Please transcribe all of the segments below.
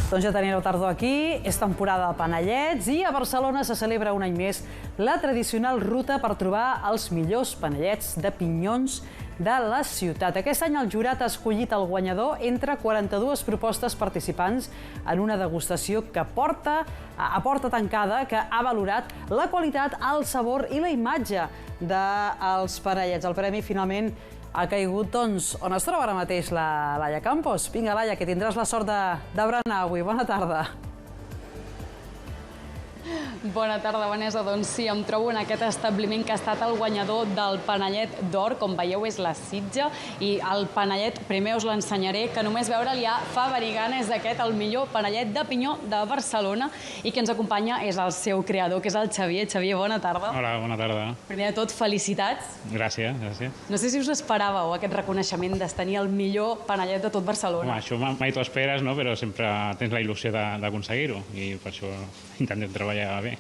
Doncs ja tenim la tardor aquí, és temporada de panellets i a Barcelona se celebra un any més la tradicional ruta per trobar els millors panellets de pinyons de la ciutat. Aquest any el jurat ha escollit el guanyador entre 42 propostes participants en una degustació que porta a porta tancada, que ha valorat la qualitat, el sabor i la imatge dels panellets. El premi finalment ha caigut, doncs, on es troba ara mateix la Laia Campos. Vinga, Laia, que tindràs la sort de berenar avui. Bona tarda. Bona tarda, Vanessa. Doncs sí, em trobo en aquest establiment que ha estat el guanyador del panellet d'or. Com veieu, és la Sitja. I el panellet, primer us l'ensenyaré, que només veure'l ja fa averiguar gana. És aquest el millor panellet de pinyó de Barcelona. I qui ens acompanya és el seu creador, que és el Xavier. Xavier, bona tarda. Hola, bona tarda. Primer de tot, felicitats. Gràcies, gràcies. No sé si us esperàveu aquest reconeixement de tenir el millor panellet de tot Barcelona. Home, això mai t'ho esperes, no? Però sempre tens la il·lusió d'aconseguir-ho i per això intentem treballar bé.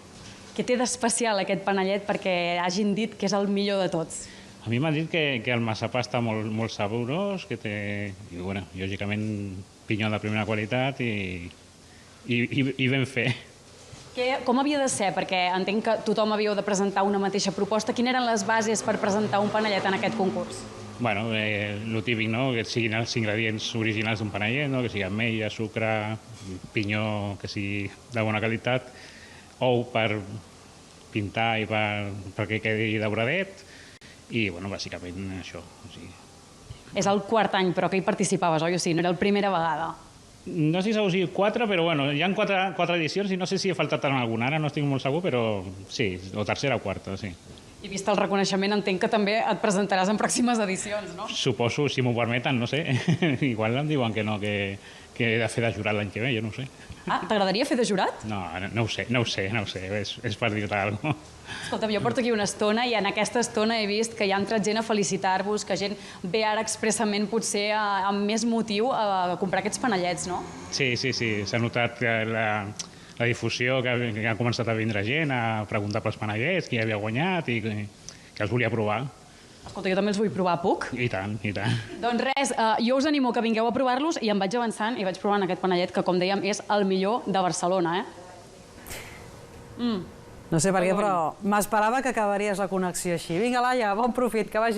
Què té d'especial aquest panellet perquè hagin dit que és el millor de tots? A mi m'han dit que el massapà està molt saborós, que té, i, bueno, lògicament, pinyó de primera qualitat i ben fet. Com havia de ser? Perquè entenc que tothom havíeu de presentar una mateixa proposta. Quines eren les bases per presentar un panellet en aquest concurs? Bueno, el típic, no?, que siguin els ingredients originals d'un panellet, no?, que sigui ametlla, sucre, pinyó que sigui de bona qualitat, ou per pintar i perquè quedi dauradet i, bueno, bàsicament això. És el quart any, però que hi participaves, oi? O sigui, no era la primera vegada. No sé si s'ha usat 4, però bueno, hi ha 4 edicions i no sé si he faltat en alguna, ara no estic molt segur, però sí, o tercera o quarta, sí. I vist el reconeixement, entenc que també et presentaràs en pròximes edicions, no? Suposo, si m'ho permeten, no sé. Igual em diuen que no, que he de fer de jurat l'any que ve, jo no ho sé. Ah, t'agradaria fer de jurat? No ho sé, és per dir-te alguna cosa. Escolta'm, jo porto aquí una estona i en aquesta estona he vist que hi ha entrat gent a felicitar-vos, que gent ve ara expressament potser amb més motiu a comprar aquests panellets, no? Sí, s'ha notat la difusió, que ha començat a vindre gent a preguntar pels panellets, qui havia guanyat i que els volia provar. Escolta, jo també els vull provar, puc? I tant, i tant. Doncs res, jo us animo que vingueu a provar-los i em vaig avançant i vaig provant aquest panellet que, com dèiem, és el millor de Barcelona, No sé per què, però m'esperava que acabaries la connexió així. Vinga, Laia, bon profit, que vagi